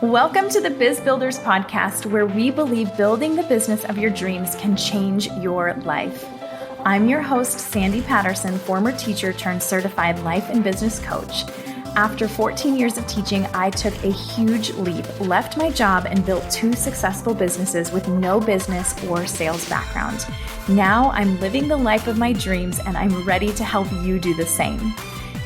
Welcome to the Biz Builders podcast, where we believe building the business of your dreams can change your life. I'm your host, Sandy Patterson, former teacher turned certified life and business coach. After 14 years of teaching, I took a huge leap, left my job, and built 2 successful businesses with no business or sales background. Now I'm living the life of my dreams, and I'm ready to help you do the same.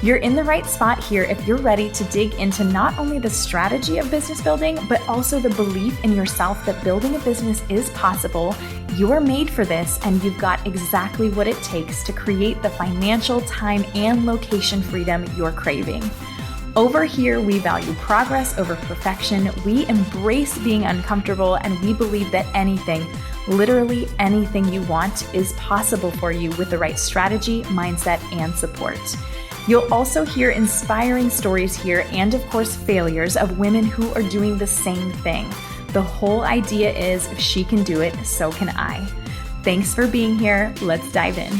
You're in the right spot here if you're ready to dig into not only the strategy of business building, but also the belief in yourself that building a business is possible. You're made for this, and you've got exactly what it takes to create the financial, time, and location freedom you're craving. Over here, we value progress over perfection. We embrace being uncomfortable, and we believe that anything, literally anything you want, is possible for you with the right strategy, mindset, and support. You'll also hear inspiring stories here and, of course, failures of women who are doing the same thing. The whole idea is if she can do it, so can I. Thanks for being here. Let's dive in.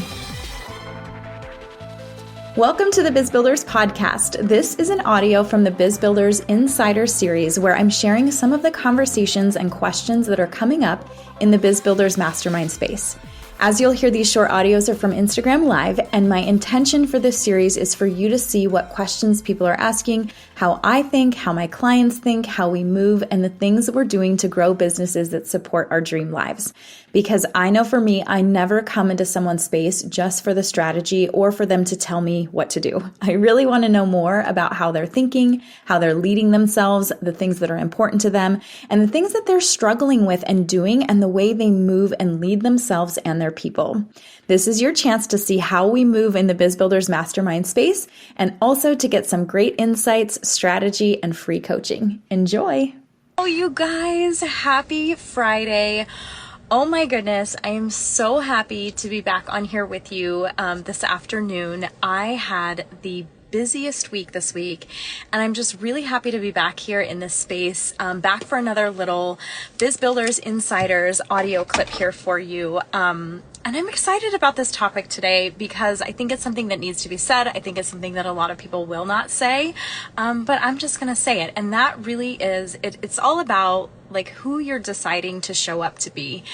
Welcome to the Biz Builders podcast. This is an audio from the Biz Builders Insiders series where I'm sharing some of the conversations and questions that are coming up in the Biz Builders Mastermind space. As you'll hear, these short audios are from Instagram Live, and my intention for this series is for you to see what questions people are asking, how I think, how my clients think, how we move, and the things that we're doing to grow businesses that support our dream lives. Because I know for me, I never come into someone's space just for the strategy or for them to tell me what to do. I really want to know more about how they're thinking, how they're leading themselves, the things that are important to them, and the things that they're struggling with and doing, and the way they move and lead themselves and their people. This is your chance to see how we move in the Biz Builders Mastermind space, and also to get some great insights, strategy, and free coaching. Enjoy. Oh, you guys, happy Friday. Oh my goodness, I am so happy to be back on here with you this afternoon. I had the busiest week this week, and I'm just really happy to be back here in this space, back for another little Biz Builders Insiders audio clip here for you. And I'm excited about this topic today because I think it's something that needs to be said. I think it's something that a lot of people will not say, but I'm just going to say it. And that really is, it's all about like who you're deciding to show up to be.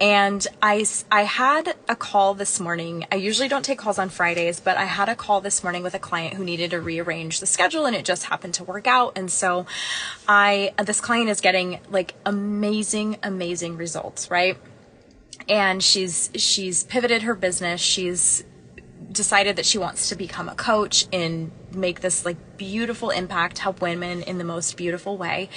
And I had a call this morning. I usually don't take calls on Fridays, but I had a call this morning with a client who needed to rearrange the schedule, and it just happened to work out. And so this client is getting like amazing results, right? And she's pivoted her business. She's decided that she wants to become a coach and make this like beautiful impact, help women in the most beautiful way.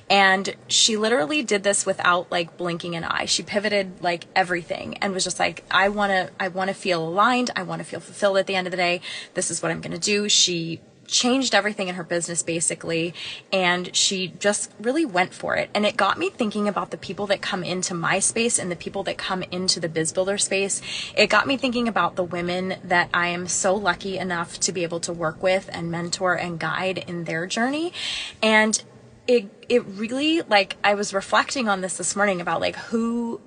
And she literally did this without like blinking an eye. She pivoted like everything and was just like, I want to feel aligned. I want to feel fulfilled at the end of the day. This is what I'm going to do. She changed everything in her business basically, and she just really went for it. And it got me thinking about the people that come into my space and the people that come into the Biz Builder space. It got me thinking about the women that I am so lucky enough to be able to work with and mentor and guide in their journey. And it really, like, I was reflecting on this morning about like who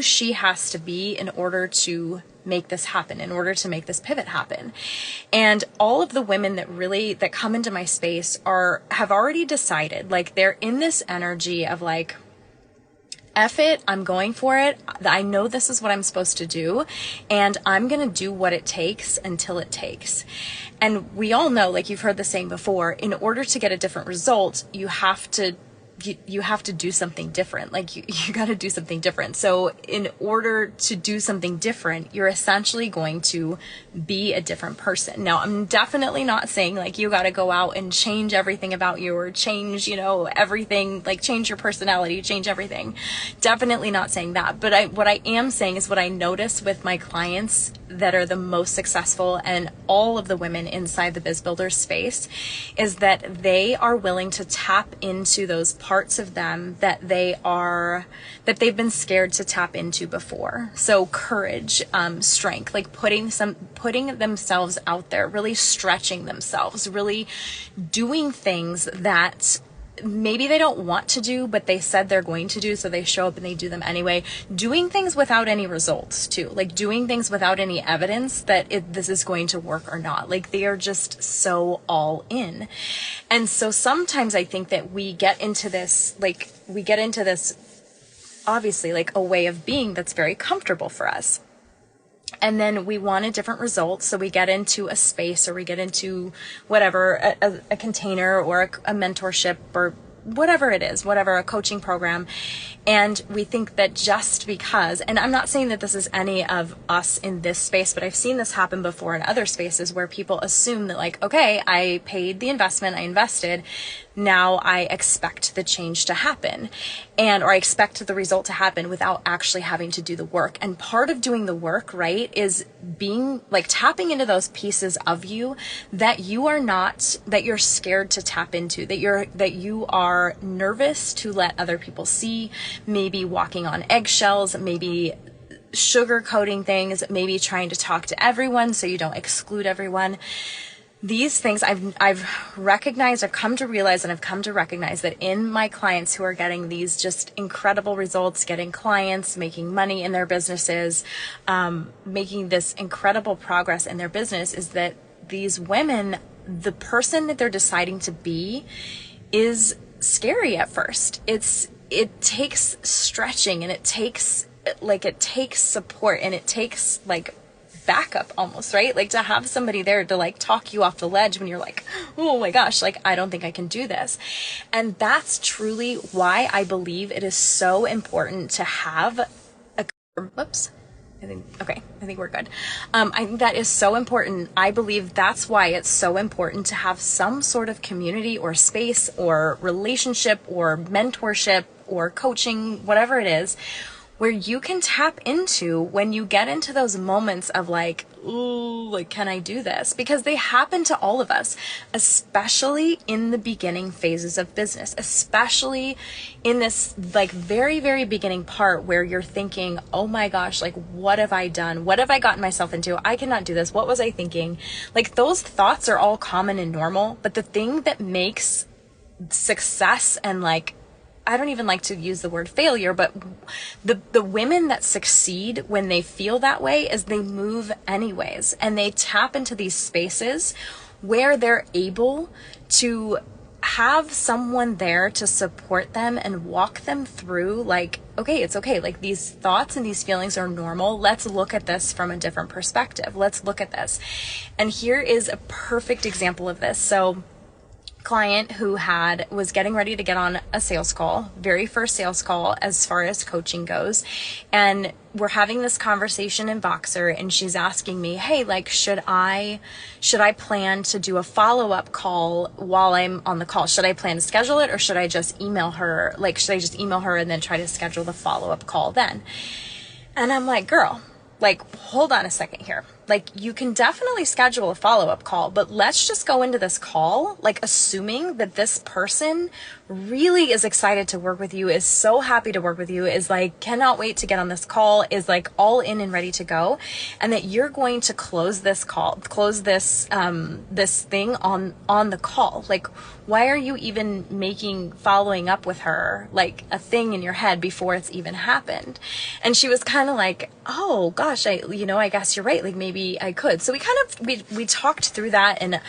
she has to be in order to make this happen, in order to make this pivot happen. And all of the women that come into my space have already decided, like, they're in this energy of like, F it, I'm going for it. I know this is what I'm supposed to do, and I'm going to do what it takes until it takes. And we all know, like you've heard the saying before, in order to get a different result, you have to do something different. Like you got to do something different. So in order to do something different, you're essentially going to be a different person. Now, I'm definitely not saying like you got to go out and change everything about you or change, everything, like change your personality, change everything. Definitely not saying that. But what I am saying is what I notice with my clients that are the most successful and all of the women inside the Biz Builder space is that they are willing to tap into those parts of them that they've been scared to tap into before. So courage, strength, like putting themselves out there, really stretching themselves, really doing things that maybe they don't want to do, but they said they're going to do, so they show up and they do them anyway. Doing things without any results too, like doing things without any evidence that this is going to work or not. Like they are just so all in. And so sometimes I think that we get into this, obviously like a way of being that's very comfortable for us. And then we want a different result. So we get into a space, or we get into whatever, a container or a mentorship or whatever it is, a coaching program. And we think that just because, and I'm not saying that this is any of us in this space, but I've seen this happen before in other spaces where people assume that like, okay, I paid the investment, I invested, now I expect the change to happen, or I expect the result to happen without actually having to do the work. And part of doing the work, right, is being like tapping into those pieces of you that you're scared to tap into, that you are nervous to let other people see, maybe walking on eggshells, maybe sugarcoating things, maybe trying to talk to everyone so you don't exclude everyone. These things I've recognized, I've come to realize, and I've come to recognize that in my clients who are getting these just incredible results, getting clients, making money in their businesses, making this incredible progress in their business, is that these women, the person that they're deciding to be is scary at first. It takes stretching, and it takes support, and it takes like backup almost, right? Like to have somebody there to like talk you off the ledge when you're like, oh my gosh, like I don't think I can do this. And that's truly why I believe it is so important to have I think we're good. I think that is so important. I believe that's why it's so important to have some sort of community or space or relationship or mentorship or coaching, whatever it is, where you can tap into when you get into those moments of like, ooh, like, can I do this? Because they happen to all of us, especially in the beginning phases of business, especially in this like very, very beginning part where you're thinking, oh my gosh, like, what have I done? What have I gotten myself into? I cannot do this. What was I thinking? Like those thoughts are all common and normal, but the thing that makes success and like, I don't even like to use the word failure, but the women that succeed when they feel that way is they move anyways, and they tap into these spaces where they're able to have someone there to support them and walk them through like, okay, it's okay. Like these thoughts and these feelings are normal. Let's look at this from a different perspective. Let's look at this. And here is a perfect example of this. So client who was getting ready to get on a sales call, very first sales call as far as coaching goes. And we're having this conversation in Voxer, and she's asking me, hey, like, should I plan to do a follow-up call while I'm on the call? Should I plan to schedule it, or should I just email her? Like, should I just email her and then try to schedule the follow-up call then? And I'm like, girl, like, hold on a second here. Like, you can definitely schedule a follow-up call, but let's just go into this call, like, assuming that this person really is excited to work with you, is so happy to work with you, is like, cannot wait to get on this call, is like all in and ready to go. And that you're going to close this thing on the call. Like, why are you even following up with her like a thing in your head before it's even happened? And she was kind of like, oh gosh, I guess you're right. Like maybe I could. So we talked through that, and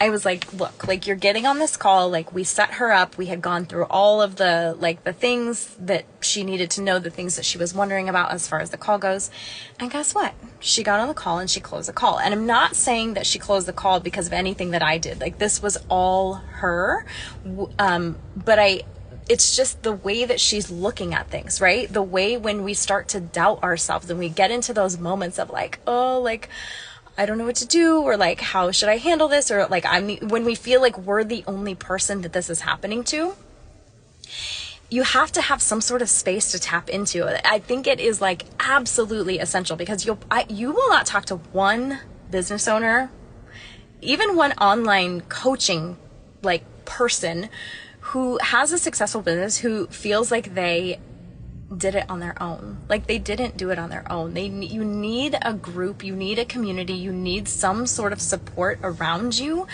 I was like, look, like you're getting on this call, like we set her up. We had gone through all of the things that she needed to know, the things that she was wondering about as far as the call goes. And guess what? She got on the call and she closed the call. And I'm not saying that she closed the call because of anything that I did. Like this was all her. But it's just the way that she's looking at things, right? The way when we start to doubt ourselves and we get into those moments of like, oh, like, I don't know what to do, or like, how should I handle this? Or like, when we feel like we're the only person that this is happening to, you have to have some sort of space to tap into. I think it is like absolutely essential, because you will not talk to one business owner, even one online coaching like person who has a successful business, who feels like they did it on their own. Like, they didn't do it on their own. You need a group, you need a community, you need some sort of support around you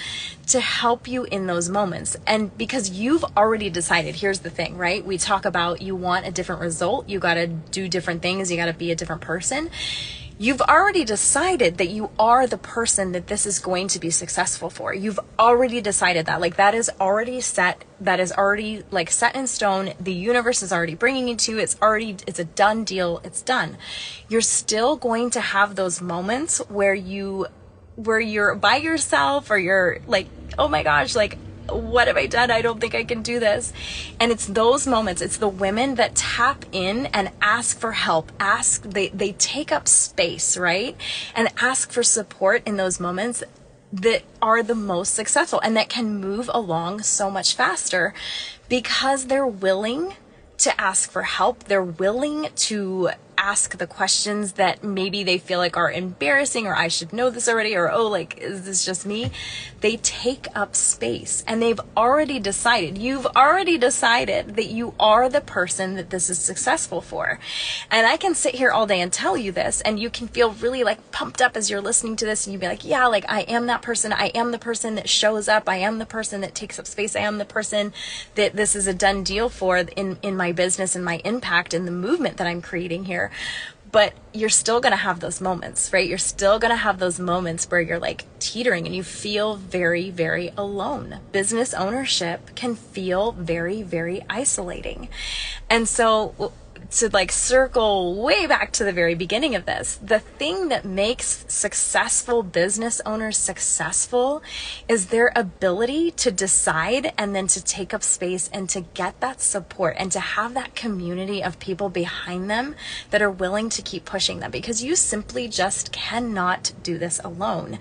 to help you in those moments. And because you've already decided, here's the thing, right? We talk about you want a different result, you got to do different things, you got to be a different person. You've already decided that you are the person that this is going to be successful for. You've already decided that. Like, that is already set. That is already like set in stone. The universe is already bringing you to. It's a done deal. It's done. You're still going to have those moments where you're by yourself, or you're like, oh my gosh, like, what have I done? I don't think I can do this. And it's those moments, it's the women that tap in and ask for help, they take up space, right? And ask for support in those moments that are the most successful and that can move along so much faster because they're willing to ask for help. They're willing to ask the questions that maybe they feel like are embarrassing, or I should know this already, or, oh, like, is this just me? They take up space, and you've already decided that you are the person that this is successful for. And I can sit here all day and tell you this, and you can feel really like pumped up as you're listening to this, and you'd be like, yeah, like, I am that person. I am the person that shows up. I am the person that takes up space. I am the person that this is a done deal for in my business and my impact and the movement that I'm creating here. But you're still going to have those moments, right? You're still going to have those moments where you're like teetering and you feel very, very alone. Business ownership can feel very, very isolating. And so, to like circle way back to the very beginning of this, the thing that makes successful business owners successful is their ability to decide and then to take up space and to get that support and to have that community of people behind them that are willing to keep pushing them, because you simply just cannot do this alone.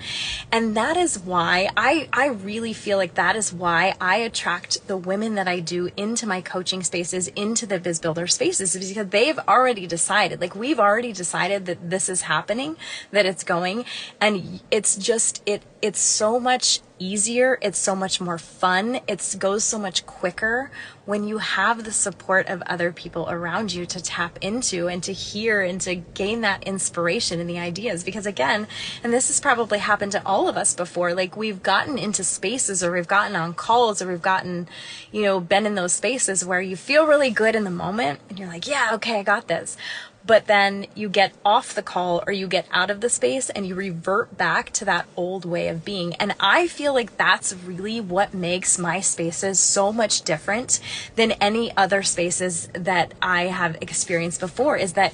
And that is why I really feel like that is why I attract the women that I do into my coaching spaces, into the Biz Builder spaces, because they've already decided, like, we've already decided that this is happening, that it's going, and it's just, it's so much easier, it's so much more fun, it goes so much quicker when you have the support of other people around you to tap into and to hear and to gain that inspiration and the ideas. Because again, and this has probably happened to all of us before, like, we've gotten into spaces, or we've gotten on calls, or we've gotten, been in those spaces where you feel really good in the moment and you're like, yeah, okay, I got this. But then you get off the call, or you get out of the space, and you revert back to that old way of being. And I feel like that's really what makes my spaces so much different than any other spaces that I have experienced before, is that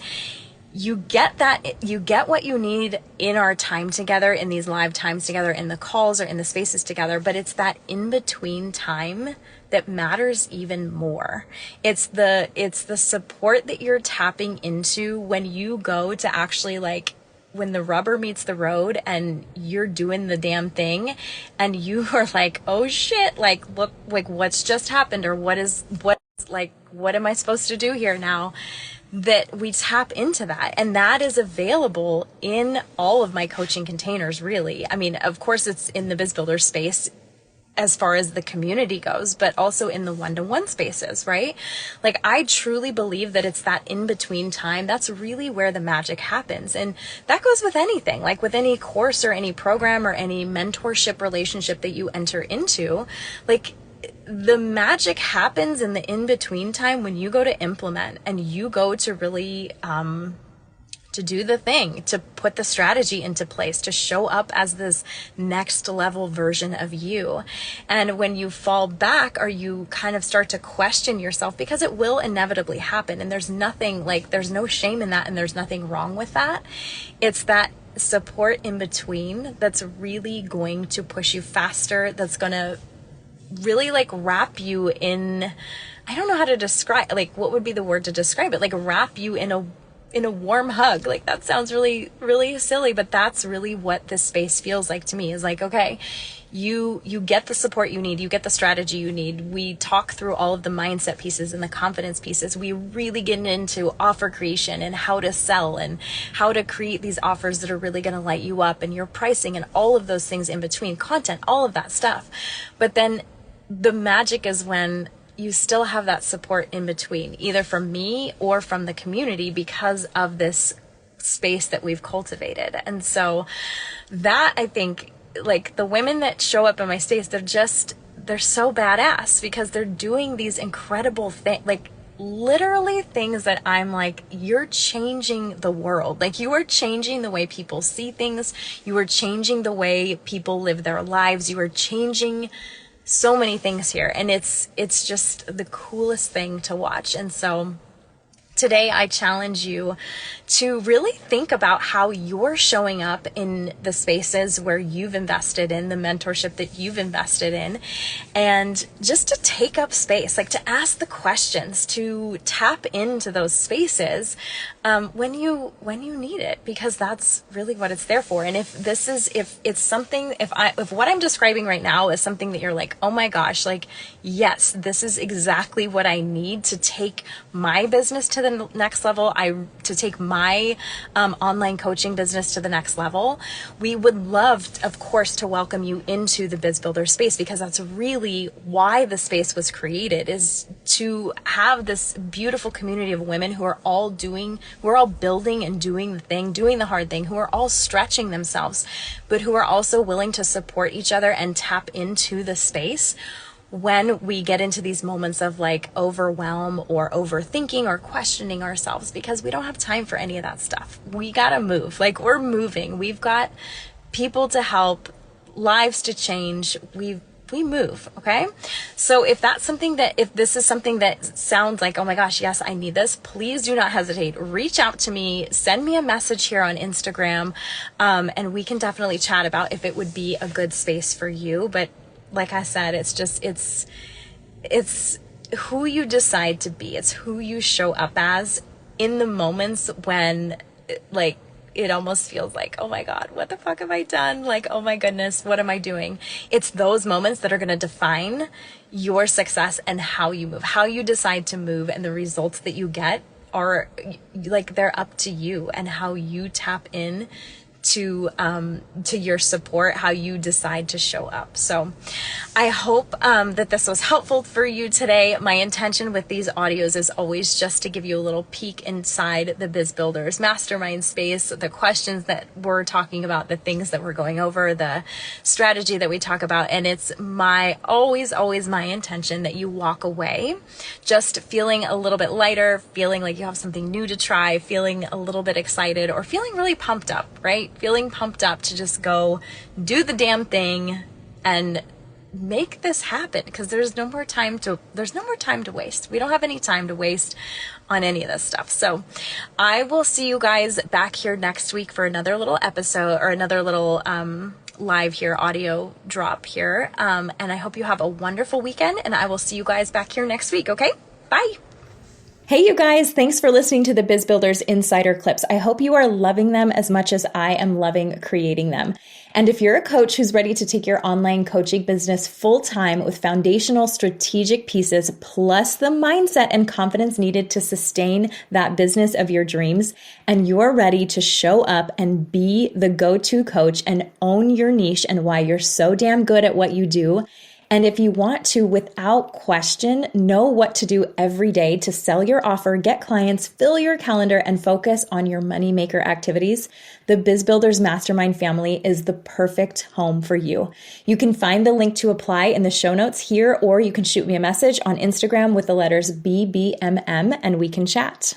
you get what you need in our time together, in these live times together, in the calls or in the spaces together, but it's that in-between time that matters even more. It's the support that you're tapping into when you go to actually, like, when the rubber meets the road and you're doing the damn thing and you are like, oh shit, like, look, like, what's just happened, or what am I supposed to do here now? That we tap into that. And that is available in all of my coaching containers, really. I mean, of course, it's in the Biz Builder space as far as the community goes, but also in the one-to-one spaces, right? Like, I truly believe that it's that in-between time. That's really where the magic happens. And that goes with anything, like with any course or any program or any mentorship relationship that you enter into. Like, the magic happens in the in-between time when you go to implement and you go to really to do the thing, to put the strategy into place, to show up as this next level version of you. And when you fall back, or you kind of start to question yourself, because it will inevitably happen, and there's nothing, like, there's no shame in that, and there's nothing wrong with that. It's that support in between that's really going to push you faster, that's going to really, like, wrap you in, I don't know how to describe, like, what would be the word to describe it? Like, wrap you in a warm hug. Like, that sounds really, really silly, but that's really what this space feels like to me, is like, okay, you get the support you need, you get the strategy you need. We talk through all of the mindset pieces and the confidence pieces. We really get into offer creation and how to sell and how to create these offers that are really going to light you up, and your pricing and all of those things in between, content, all of that stuff. But then the magic is when you still have that support in between, either from me or from the community, because of this space that we've cultivated. And so that, I think, like, the women that show up in my space, they're so badass, because they're doing these incredible things, like literally things that I'm like, you're changing the world. Like, you are changing the way people see things. You are changing the way people live their lives. You are changing so many things here. And it's just the coolest thing to watch. And so today, I challenge you to really think about how you're showing up in the spaces where you've invested in, the mentorship that you've invested in, and just to take up space, like to ask the questions, to tap into those spaces when you need it, because that's really what it's there for. And if what I'm describing right now is something that you're like, oh my gosh, like, yes, this is exactly what I need to take my business to the next level, to take my online coaching business to the next level, we would love, of course, to welcome you into the Biz Builder space, because that's really why the space was created, is to have this beautiful community of women who are all building and doing the thing, doing the hard thing, who are all stretching themselves, but who are also willing to support each other and tap into the space when we get into these moments of like overwhelm or overthinking or questioning ourselves, because we don't have time for any of that stuff. We gotta move. Like, we're moving. We've got people to help, lives to change. We move. Okay. So if this is something that sounds like, oh my gosh, yes, I need this, please do not hesitate. Reach out to me, send me a message here on Instagram. And we can definitely chat about if it would be a good space for you. But like I said, it's who you decide to be. It's who you show up as in the moments when, like, it almost feels like, oh my God, what the fuck have I done? Like, oh my goodness, what am I doing? It's those moments that are going to define your success and how you move, how you decide to move, and the results that you get are like, they're up to you, and how you tap in to your support, how you decide to show up. So I hope that this was helpful for you today. My intention with these audios is always just to give you a little peek inside the Biz Builders Mastermind space, the questions that we're talking about, the things that we're going over, the strategy that we talk about. And it's always my intention that you walk away just feeling a little bit lighter, feeling like you have something new to try, feeling a little bit excited, or feeling really pumped up, right? Feeling pumped up to just go do the damn thing and make this happen, because there's no more time to waste. We don't have any time to waste on any of this stuff. So I will see you guys back here next week for another little episode, or another little live here, audio drop here. And I hope you have a wonderful weekend, and I will see you guys back here next week. Okay, bye. Hey, you guys, thanks for listening to the Biz Builders Insider Clips. I hope you are loving them as much as I am loving creating them. And if you're a coach who's ready to take your online coaching business full-time with foundational strategic pieces, plus the mindset and confidence needed to sustain that business of your dreams, and you're ready to show up and be the go-to coach and own your niche and why you're so damn good at what you do, and if you want to, without question, know what to do every day to sell your offer, get clients, fill your calendar, and focus on your moneymaker activities, the Biz Builders Mastermind family is the perfect home for you. You can find the link to apply in the show notes here, or you can shoot me a message on Instagram with the letters BBMM and we can chat.